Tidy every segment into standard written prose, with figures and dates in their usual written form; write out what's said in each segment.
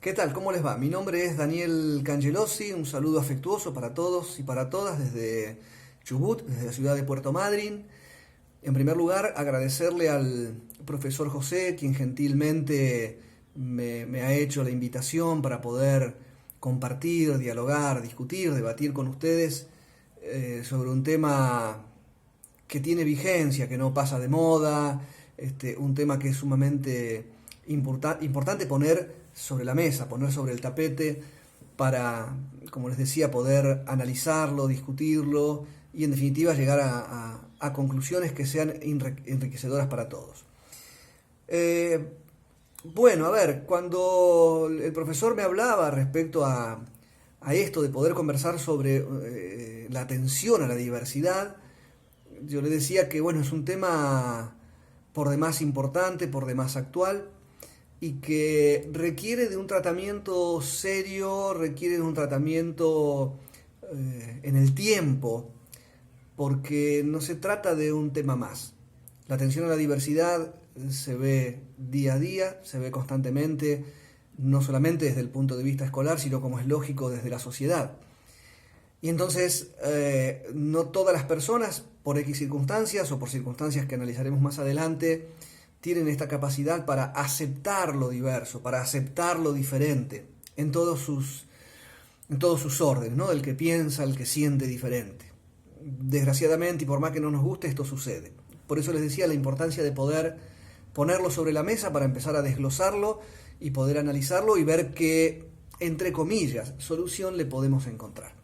¿Qué tal? ¿Cómo les va? Mi nombre es Daniel Cangelosi, un saludo afectuoso para todos y para todas desde Chubut, desde la ciudad de Puerto Madryn. En primer lugar, agradecerle al profesor José, quien gentilmente me ha hecho la invitación para poder compartir, dialogar, discutir, debatir con ustedes sobre un tema que tiene vigencia, que no pasa de moda, un tema que es sumamente importante poner sobre la mesa, poner sobre el tapete para, como les decía, poder analizarlo, discutirlo y en definitiva llegar a conclusiones que sean enriquecedoras para todos. Bueno, a ver, cuando el profesor me hablaba respecto a esto de poder conversar sobre la atención a la diversidad, yo le decía que bueno, es un tema por demás importante, por demás actual, y que requiere de un tratamiento serio, requiere de un tratamiento en el tiempo, porque no se trata de un tema más. La atención a la diversidad se ve día a día, se ve constantemente, no solamente desde el punto de vista escolar, sino como es lógico desde la sociedad. Y entonces no todas las personas, por X circunstancias o por circunstancias que analizaremos más adelante, tienen esta capacidad para aceptar lo diverso, para aceptar lo diferente, en todos sus órdenes, ¿no? El que piensa, el que siente diferente. Desgraciadamente, y por más que no nos guste, esto sucede. Por eso les decía la importancia de poder ponerlo sobre la mesa para empezar a desglosarlo y poder analizarlo y ver qué, entre comillas, solución le podemos encontrar.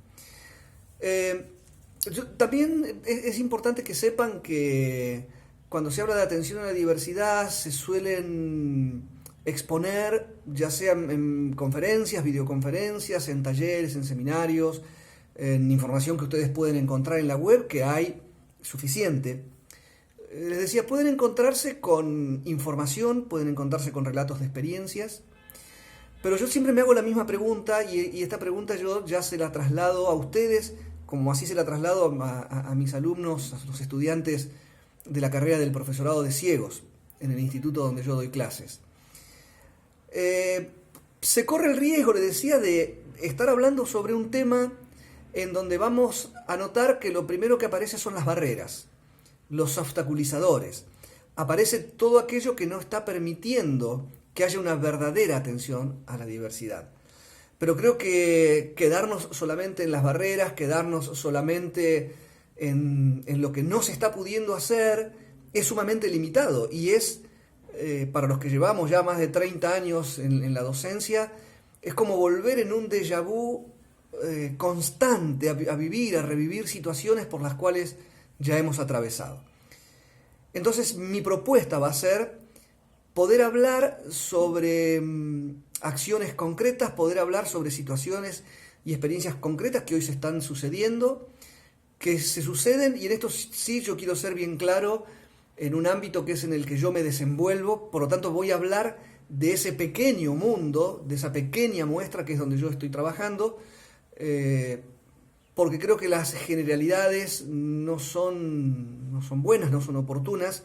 También es importante que sepan que cuando se habla de atención a la diversidad se suelen exponer, ya sea en conferencias, videoconferencias, en talleres, en seminarios, en información que ustedes pueden encontrar en la web, que hay suficiente. Les decía, pueden encontrarse con información, pueden encontrarse con relatos de experiencias, pero yo siempre me hago la misma pregunta y esta pregunta yo ya se la traslado a ustedes, como así se la traslado a mis alumnos, a los estudiantes de la carrera del profesorado de ciegos en el instituto donde yo doy clases. Se corre el riesgo, le decía, de estar hablando sobre un tema en donde vamos a notar que lo primero que aparece son las barreras, los obstaculizadores. Aparece todo aquello que no está permitiendo que haya una verdadera atención a la diversidad. Pero creo que quedarnos solamente en las barreras, quedarnos solamente en lo que no se está pudiendo hacer, es sumamente limitado y es, para los que llevamos ya más de 30 años en la docencia, es como volver en un déjà vu constante a vivir, a revivir situaciones por las cuales ya hemos atravesado. Entonces mi propuesta va a ser poder hablar sobre acciones concretas, poder hablar sobre situaciones y experiencias concretas que hoy se están sucediendo, que se suceden, y en esto sí yo quiero ser bien claro, en un ámbito que es en el que yo me desenvuelvo, por lo tanto voy a hablar de ese pequeño mundo, de esa pequeña muestra que es donde yo estoy trabajando, porque creo que las generalidades no son buenas, no son oportunas,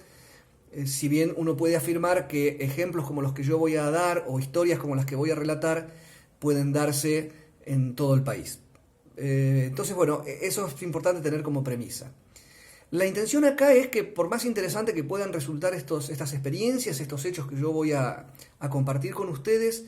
si bien uno puede afirmar que ejemplos como los que yo voy a dar o historias como las que voy a relatar pueden darse en todo el país. Entonces, bueno, eso es importante tener como premisa. La intención acá es que por más interesante que puedan resultar estas experiencias, estos hechos que yo voy a compartir con ustedes,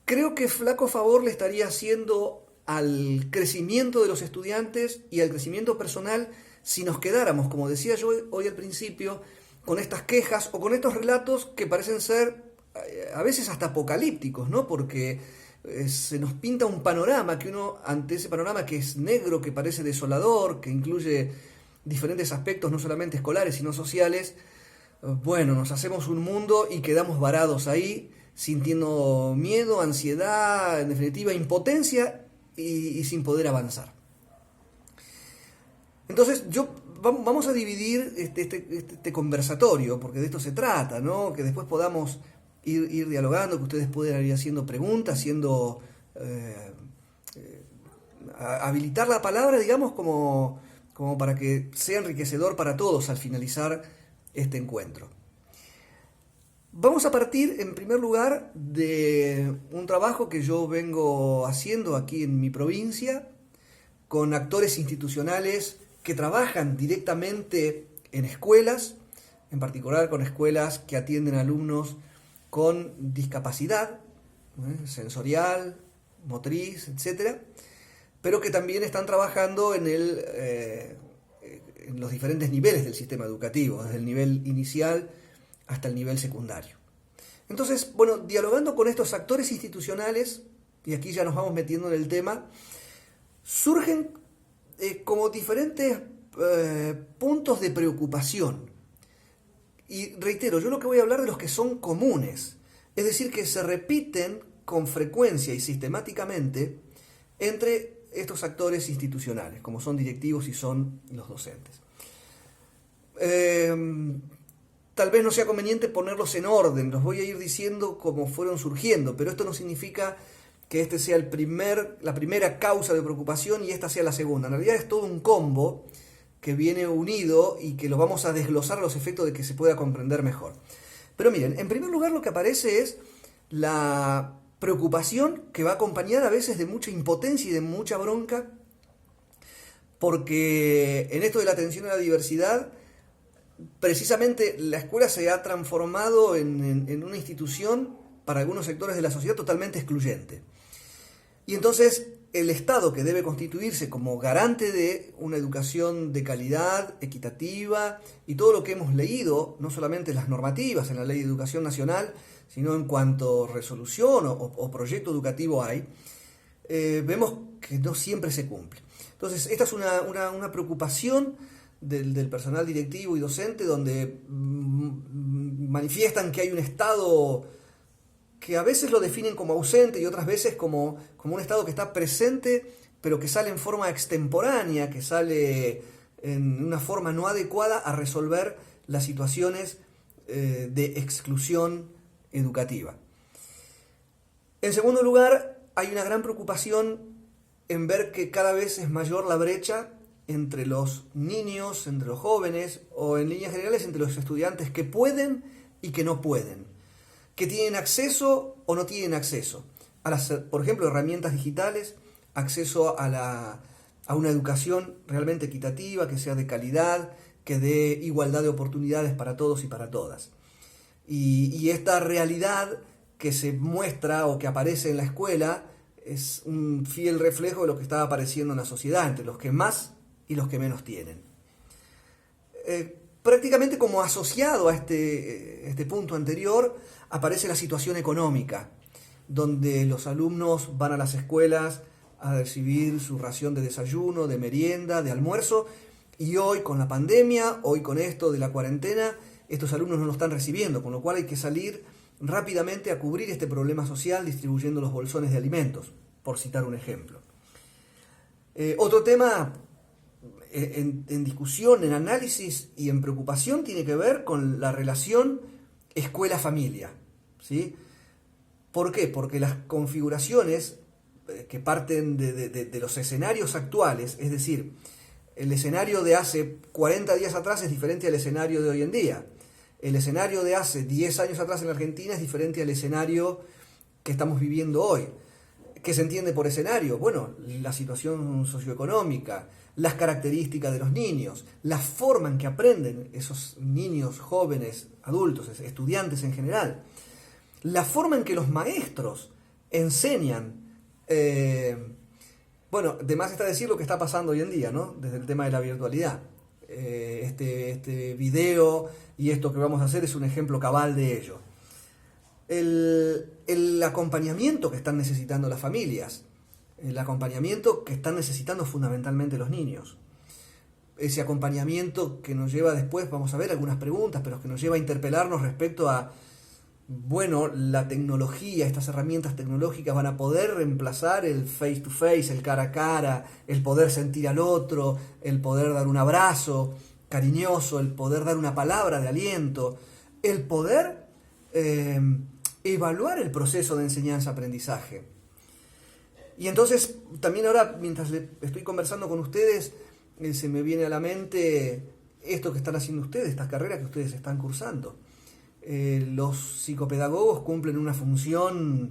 creo que flaco favor le estaría haciendo al crecimiento de los estudiantes y al crecimiento personal si nos quedáramos, como decía yo hoy al principio, con estas quejas o con estos relatos que parecen ser a veces hasta apocalípticos, ¿no? Porque se nos pinta un panorama que uno, ante ese panorama que es negro, que parece desolador, que incluye diferentes aspectos no solamente escolares sino sociales, bueno, nos hacemos un mundo y quedamos varados ahí, sintiendo miedo, ansiedad, en definitiva impotencia y sin poder avanzar. Entonces vamos a dividir este conversatorio, porque de esto se trata, ¿no? Que después podamos ir dialogando, que ustedes puedan ir haciendo preguntas, habilitar la palabra, digamos, como para que sea enriquecedor para todos al finalizar este encuentro. Vamos a partir, en primer lugar, de un trabajo que yo vengo haciendo aquí en mi provincia, con actores institucionales que trabajan directamente en escuelas, en particular con escuelas que atienden a alumnos con discapacidad, sensorial, motriz, etcétera, pero que también están trabajando en los diferentes niveles del sistema educativo, desde el nivel inicial hasta el nivel secundario. Entonces, bueno, dialogando con estos actores institucionales, y aquí ya nos vamos metiendo en el tema, surgen como diferentes puntos de preocupación. Y reitero, yo lo que voy a hablar de los que son comunes, es decir, que se repiten con frecuencia y sistemáticamente entre estos actores institucionales, como son directivos y son los docentes. Tal vez no sea conveniente ponerlos en orden, los voy a ir diciendo como fueron surgiendo, pero esto no significa que este sea la primera causa de preocupación y esta sea la segunda. En realidad es todo un combo que viene unido y que lo vamos a desglosar a los efectos de que se pueda comprender mejor. Pero miren, en primer lugar lo que aparece es la preocupación que va acompañada a veces de mucha impotencia y de mucha bronca, porque en esto de la atención a la diversidad, precisamente la escuela se ha transformado en una institución para algunos sectores de la sociedad totalmente excluyente. Y entonces el Estado, que debe constituirse como garante de una educación de calidad, equitativa, y todo lo que hemos leído, no solamente las normativas en la Ley de Educación Nacional, sino en cuanto resolución o proyecto educativo hay, vemos que no siempre se cumple. Entonces, esta es una preocupación del personal directivo y docente, donde manifiestan que hay un Estado que a veces lo definen como ausente y otras veces como un Estado que está presente, pero que sale en forma extemporánea, que sale en una forma no adecuada a resolver las situaciones de exclusión educativa. En segundo lugar, hay una gran preocupación en ver que cada vez es mayor la brecha entre los niños, entre los jóvenes, o en líneas generales entre los estudiantes que pueden y que no pueden, que tienen acceso o no tienen acceso a las, por ejemplo, herramientas digitales, acceso a una educación realmente equitativa, que sea de calidad, que dé igualdad de oportunidades para todos y para todas. Y esta realidad que se muestra o que aparece en la escuela es un fiel reflejo de lo que está apareciendo en la sociedad, entre los que más y los que menos tienen. Prácticamente como asociado a este punto anterior, aparece la situación económica, donde los alumnos van a las escuelas a recibir su ración de desayuno, de merienda, de almuerzo, y hoy con la pandemia, hoy con esto de la cuarentena, estos alumnos no lo están recibiendo, con lo cual hay que salir rápidamente a cubrir este problema social distribuyendo los bolsones de alimentos, por citar un ejemplo. Otro tema en discusión, en análisis y en preocupación tiene que ver con la relación escuela-familia, ¿sí? ¿Por qué? Porque las configuraciones que parten de los escenarios actuales, es decir, el escenario de hace 40 días atrás es diferente al escenario de hoy en día. El escenario de hace 10 años atrás en la Argentina es diferente al escenario que estamos viviendo hoy. ¿Qué se entiende por escenario? Bueno, la situación socioeconómica, las características de los niños, la forma en que aprenden esos niños, jóvenes, adultos, estudiantes en general, la forma en que los maestros enseñan. Bueno, de más está decir lo que está pasando hoy en día, ¿no? Desde el tema de la virtualidad. Este video y esto que vamos a hacer es un ejemplo cabal de ello. El acompañamiento que están necesitando las familias, el acompañamiento que están necesitando fundamentalmente los niños. Ese acompañamiento que nos lleva después, vamos a ver algunas preguntas, pero que nos lleva a interpelarnos respecto a, bueno, la tecnología, estas herramientas tecnológicas van a poder reemplazar el face to face, el cara a cara, el poder sentir al otro, el poder dar un abrazo cariñoso, el poder dar una palabra de aliento, el poder evaluar el proceso de enseñanza-aprendizaje. Y entonces, también ahora, mientras estoy conversando con ustedes, se me viene a la mente esto que están haciendo ustedes, estas carreras que ustedes están cursando. Los psicopedagogos cumplen una función,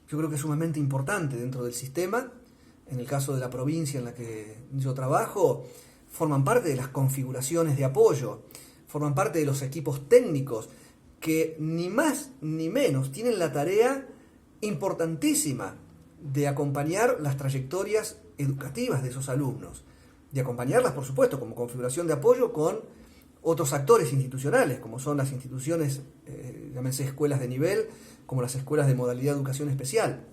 yo creo que sumamente importante dentro del sistema. En el caso de la provincia en la que yo trabajo, forman parte de las configuraciones de apoyo, forman parte de los equipos técnicos que ni más ni menos tienen la tarea importantísima de acompañar las trayectorias educativas de esos alumnos, de acompañarlas, por supuesto, como configuración de apoyo con otros actores institucionales, como son las instituciones, llámense escuelas de nivel, como las escuelas de modalidad de educación especial.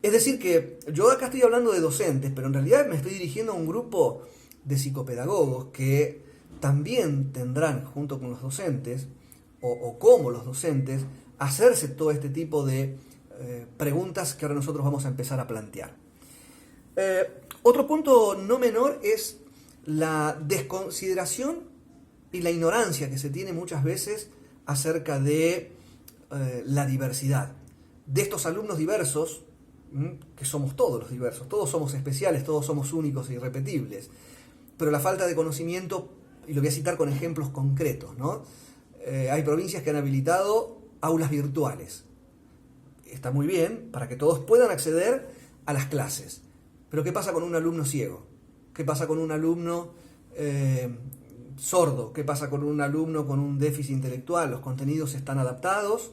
Es decir que yo acá estoy hablando de docentes, pero en realidad me estoy dirigiendo a un grupo de psicopedagogos que también tendrán, junto con los docentes, o como los docentes, hacerse todo este tipo de preguntas que ahora nosotros vamos a empezar a plantear. Otro punto no menor es la desconsideración y la ignorancia que se tiene muchas veces acerca de la diversidad. De estos alumnos diversos, que somos todos los diversos, todos somos especiales, todos somos únicos e irrepetibles, pero la falta de conocimiento, y lo voy a citar con ejemplos concretos, ¿no? Hay provincias que han habilitado aulas virtuales. Está muy bien para que todos puedan acceder a las clases. Pero ¿qué pasa con un alumno ciego? ¿Qué pasa con un alumno sordo? ¿Qué pasa con un alumno con un déficit intelectual? ¿Los contenidos están adaptados?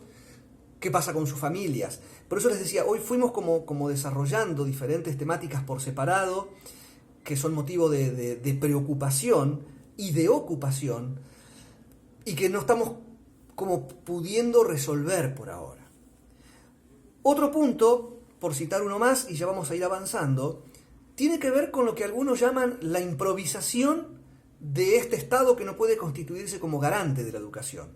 ¿Qué pasa con sus familias? Por eso les decía, hoy fuimos como desarrollando diferentes temáticas por separado, que son motivo de preocupación y de ocupación, y que no estamos como pudiendo resolver por ahora. Otro punto, por citar uno más, y ya vamos a ir avanzando, tiene que ver con lo que algunos llaman la improvisación de este Estado que no puede constituirse como garante de la educación.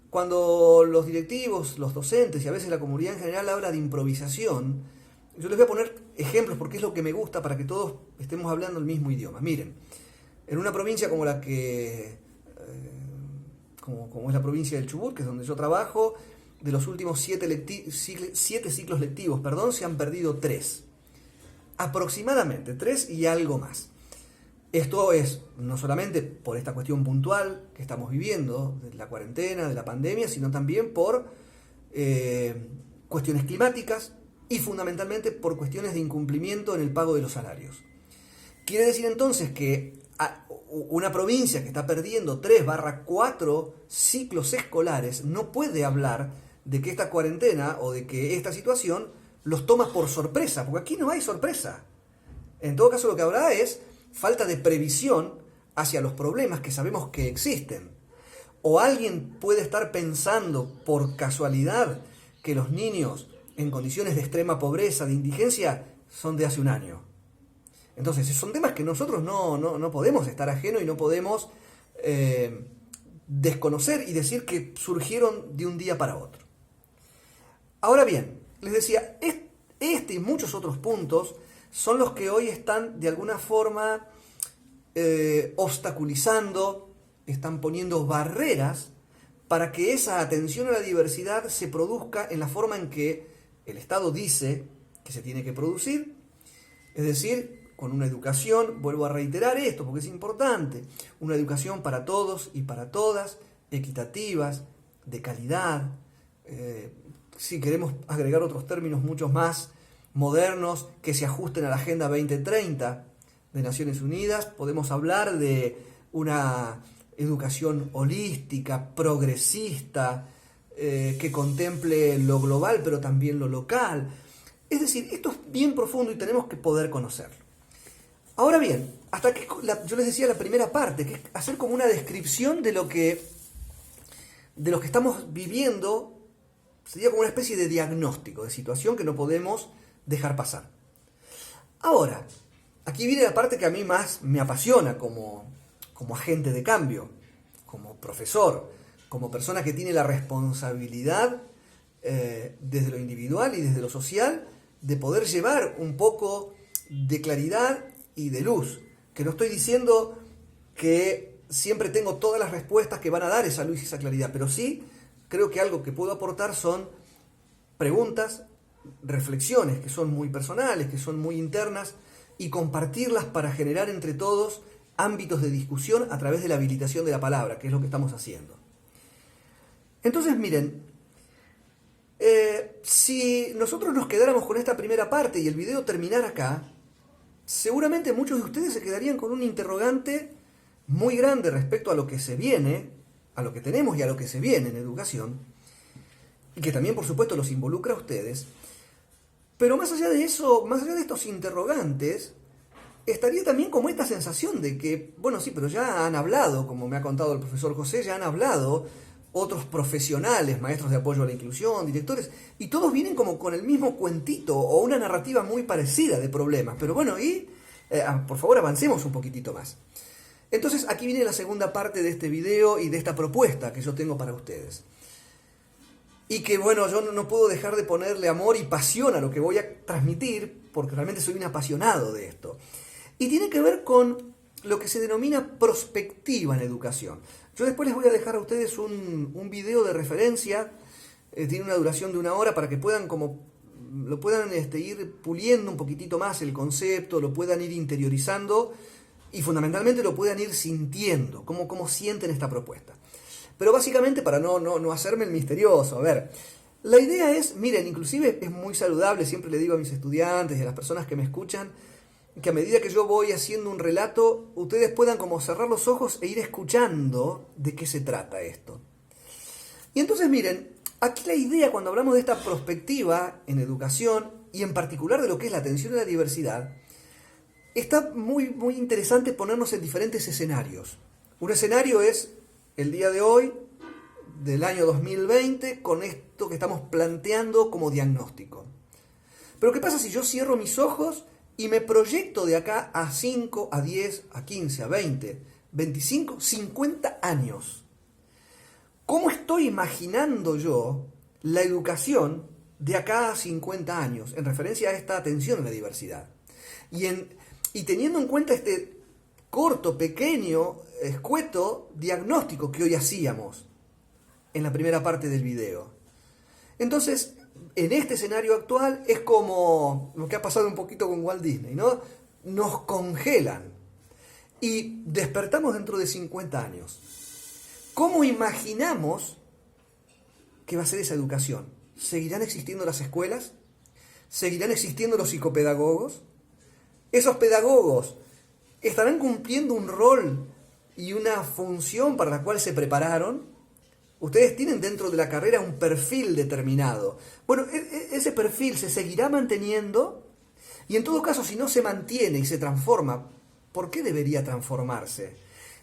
Cuando los directivos, los docentes y a veces la comunidad en general habla de improvisación, yo les voy a poner ejemplos porque es lo que me gusta para que todos estemos hablando el mismo idioma. Miren, en una provincia como la que, como es la provincia del Chubut, que es donde yo trabajo, de los últimos 7 ciclos lectivos, se han perdido 3. Aproximadamente 3 y algo más. Esto es no solamente por esta cuestión puntual que estamos viviendo, de la cuarentena, de la pandemia, sino también por cuestiones climáticas y fundamentalmente por cuestiones de incumplimiento en el pago de los salarios. Quiere decir entonces que una provincia que está perdiendo 3/4 ciclos escolares no puede hablar de que esta cuarentena o de que esta situación los toma por sorpresa, porque aquí no hay sorpresa. En todo caso lo que habrá es falta de previsión hacia los problemas que sabemos que existen. O alguien puede estar pensando por casualidad que los niños en condiciones de extrema pobreza, de indigencia, son de hace un año. Entonces son temas que nosotros no podemos estar ajenos y no podemos desconocer y decir que surgieron de un día para otro. Ahora bien, les decía, este y muchos otros puntos son los que hoy están de alguna forma obstaculizando, están poniendo barreras para que esa atención a la diversidad se produzca en la forma en que el Estado dice que se tiene que producir, es decir, con una educación, vuelvo a reiterar esto porque es importante, una educación para todos y para todas, equitativas, de calidad, si queremos agregar otros términos mucho más modernos que se ajusten a la Agenda 2030 de Naciones Unidas, podemos hablar de una educación holística, progresista, que contemple lo global pero también lo local. Es decir, esto es bien profundo y tenemos que poder conocerlo. Ahora bien, hasta aquí yo les decía la primera parte, que es hacer como una descripción de lo que estamos viviendo, sería como una especie de diagnóstico de situación que no podemos dejar pasar. Ahora, aquí viene la parte que a mí más me apasiona como agente de cambio, como profesor, como persona que tiene la responsabilidad desde lo individual y desde lo social de poder llevar un poco de claridad y de luz. Que no estoy diciendo que siempre tengo todas las respuestas que van a dar esa luz y esa claridad, pero sí creo que algo que puedo aportar son preguntas, reflexiones que son muy personales, que son muy internas, y compartirlas para generar entre todos ámbitos de discusión a través de la habilitación de la palabra, que es lo que estamos haciendo. Entonces, miren, si nosotros nos quedáramos con esta primera parte y el video terminara acá, seguramente muchos de ustedes se quedarían con un interrogante muy grande respecto a lo que se viene, a lo que tenemos y a lo que se viene en educación, y que también, por supuesto, los involucra a ustedes. Pero más allá de eso, más allá de estos interrogantes, estaría también como esta sensación de que, bueno, sí, pero ya han hablado, como me ha contado el profesor José, ya han hablado otros profesionales, maestros de apoyo a la inclusión, directores, y todos vienen como con el mismo cuentito o una narrativa muy parecida de problemas. Pero bueno, por favor avancemos un poquitito más. Entonces aquí viene la segunda parte de este video y de esta propuesta que yo tengo para ustedes. Y que bueno, yo no puedo dejar de ponerle amor y pasión a lo que voy a transmitir, porque realmente soy un apasionado de esto. Y tiene que ver con lo que se denomina prospectiva en educación. Yo después les voy a dejar a ustedes un video de referencia, tiene una duración de 1 hora para que puedan lo puedan ir puliendo un poquitito más el concepto, lo puedan ir interiorizando y fundamentalmente lo puedan ir sintiendo, cómo sienten esta propuesta. Pero básicamente, para no hacerme el misterioso, a ver, la idea es, miren, inclusive es muy saludable, siempre le digo a mis estudiantes y a las personas que me escuchan, que a medida que yo voy haciendo un relato, ustedes puedan como cerrar los ojos e ir escuchando de qué se trata esto. Y entonces miren, aquí la idea cuando hablamos de esta perspectiva en educación, y en particular de lo que es la atención a la diversidad, está muy, muy interesante ponernos en diferentes escenarios. Un escenario es el día de hoy, del año 2020, con esto que estamos planteando como diagnóstico. Pero ¿qué pasa si yo cierro mis ojos y me proyecto de acá a 5, a 10, a 15, a 20, 25, 50 años? ¿Cómo estoy imaginando yo la educación de acá a 50 años en referencia a esta atención a la diversidad? Y teniendo en cuenta este corto, pequeño, escueto diagnóstico que hoy hacíamos en la primera parte del video. Entonces, en este escenario actual es como lo que ha pasado un poquito con Walt Disney, ¿no? Nos congelan y despertamos dentro de 50 años. ¿Cómo imaginamos que va a ser esa educación? ¿Seguirán existiendo las escuelas? ¿Seguirán existiendo los psicopedagogos? ¿Esos pedagogos estarán cumpliendo un rol y una función para la cual se prepararon? Ustedes tienen dentro de la carrera un perfil determinado. Bueno, ese perfil se seguirá manteniendo y en todo caso, si no se mantiene y se transforma, ¿por qué debería transformarse?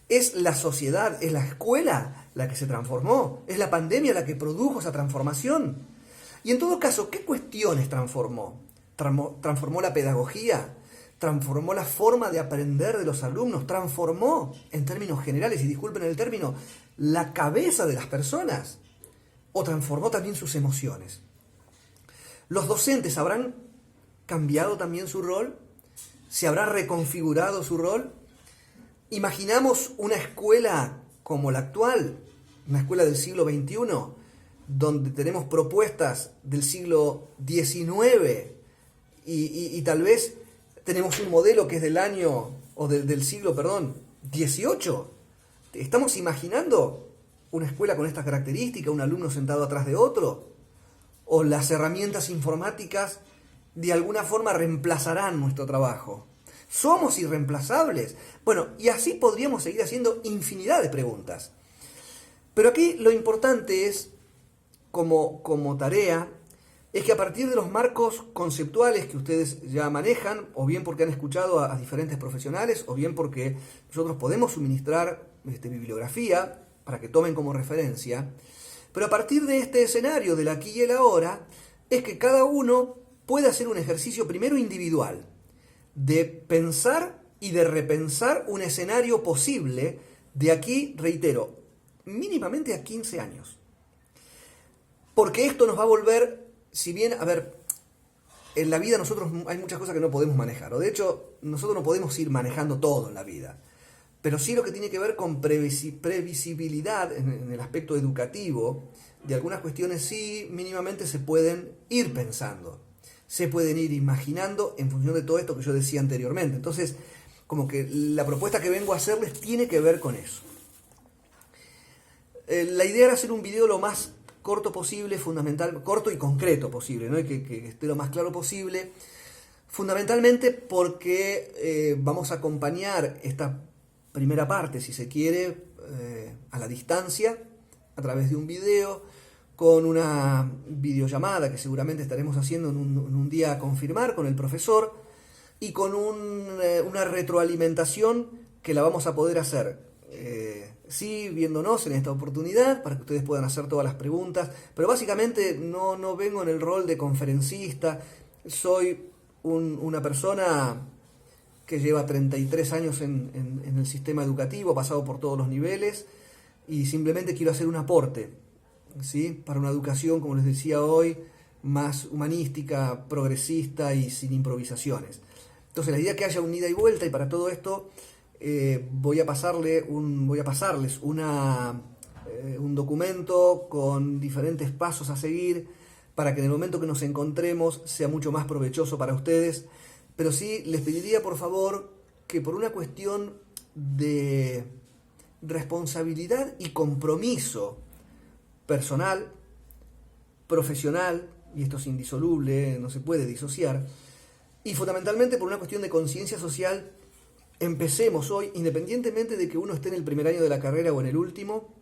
¿Es la sociedad, es la escuela la que se transformó? ¿Es la pandemia la que produjo esa transformación? Y en todo caso, ¿qué cuestiones transformó? ¿Transformó la pedagogía? ¿Transformó la forma de aprender de los alumnos? ¿Transformó, en términos generales, y disculpen el término, la cabeza de las personas? ¿O transformó también sus emociones? ¿Los docentes habrán cambiado también su rol? ¿Se habrá reconfigurado su rol? ¿Imaginamos una escuela como la actual, una escuela del siglo XXI, donde tenemos propuestas del siglo XIX y tal vez tenemos un modelo que es del año, o del siglo, XVIII? ¿Estamos imaginando una escuela con estas características, un alumno sentado atrás de otro? ¿O las herramientas informáticas de alguna forma reemplazarán nuestro trabajo? ¿Somos irreemplazables? Bueno, y así podríamos seguir haciendo infinidad de preguntas. Pero aquí lo importante es, como tarea, es que a partir de los marcos conceptuales que ustedes ya manejan, o bien porque han escuchado a diferentes profesionales, o bien porque nosotros podemos suministrar bibliografía para que tomen como referencia, pero a partir de este escenario del aquí y el ahora, es que cada uno puede hacer un ejercicio primero individual, de pensar y de repensar un escenario posible de aquí, reitero, mínimamente a 15 años. Porque esto nos va a volver, si bien, a ver, en la vida nosotros hay muchas cosas que no podemos manejar, o de hecho nosotros no podemos ir manejando todo en la vida, pero sí lo que tiene que ver con previsibilidad en el aspecto educativo, de algunas cuestiones sí mínimamente se pueden ir pensando, se pueden ir imaginando en función de todo esto que yo decía anteriormente. Entonces, como que la propuesta que vengo a hacerles tiene que ver con eso. La idea era hacer un video lo más corto posible, fundamental, corto y concreto posible, ¿no? Y que esté lo más claro posible, fundamentalmente porque vamos a acompañar esta primera parte, si se quiere, a la distancia, a través de un video, con una videollamada que seguramente estaremos haciendo en un día a confirmar con el profesor, y con una retroalimentación que la vamos a poder hacer, sí, viéndonos en esta oportunidad, para que ustedes puedan hacer todas las preguntas, pero básicamente no vengo en el rol de conferencista, soy una persona que lleva 33 años en el sistema educativo, ha pasado por todos los niveles, y simplemente quiero hacer un aporte, ¿sí? Para una educación, como les decía hoy, más humanística, progresista y sin improvisaciones. Entonces la idea es que haya un ida y vuelta, y para todo esto voy a pasarles un documento con diferentes pasos a seguir para que en el momento que nos encontremos sea mucho más provechoso para ustedes. Pero sí les pediría por favor que, por una cuestión de responsabilidad y compromiso personal, profesional, y esto es indisoluble, no se puede disociar, y fundamentalmente por una cuestión de conciencia social, empecemos hoy, independientemente de que uno esté en el primer año de la carrera o en el último,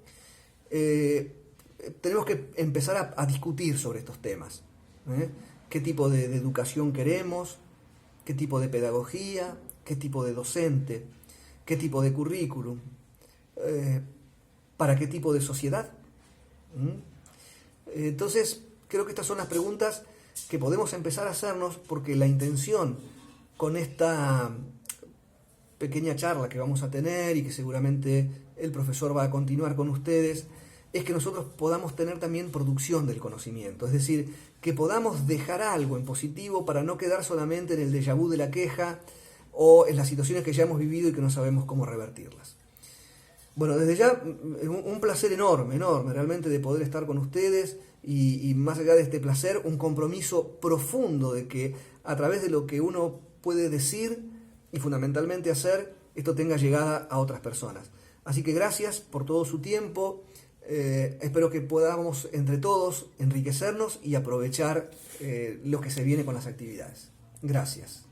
tenemos que empezar a discutir sobre estos temas. ¿Qué tipo de educación queremos? ¿Qué tipo de pedagogía? ¿Qué tipo de docente? ¿Qué tipo de currículum? ¿Para qué tipo de sociedad? Entonces, creo que estas son las preguntas que podemos empezar a hacernos, porque la intención con esta pequeña charla que vamos a tener, y que seguramente el profesor va a continuar con ustedes, es que nosotros podamos tener también producción del conocimiento, es decir, que podamos dejar algo en positivo para no quedar solamente en el déjà vu de la queja o en las situaciones que ya hemos vivido y que no sabemos cómo revertirlas. Bueno, desde ya un placer enorme realmente de poder estar con ustedes, y más allá de este placer, un compromiso profundo de que a través de lo que uno puede decir y fundamentalmente hacer, esto tenga llegada a otras personas. Así que gracias por todo su tiempo, espero que podamos entre todos enriquecernos y aprovechar lo que se viene con las actividades. Gracias.